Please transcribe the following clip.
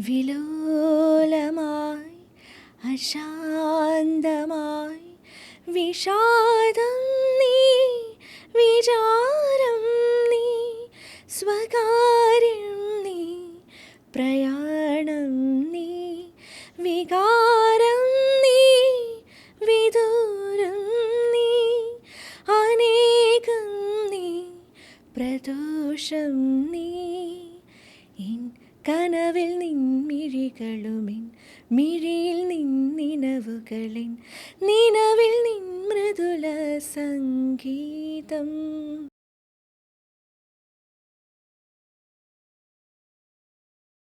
വിലോലമായി അശാന്തമായി വിഷാദം നീ വിചാരം നീ സ്വകാര്യം നീ പ്രയാണം നീ വികാരം നീ വിദൂരം നീ അനേകം നീ പ്രദോഷം നീ എൻ കനവിൽ നിൻമിഴികളുമെൻ മിഴിയിൽ നിന്നിനവുകളെൻ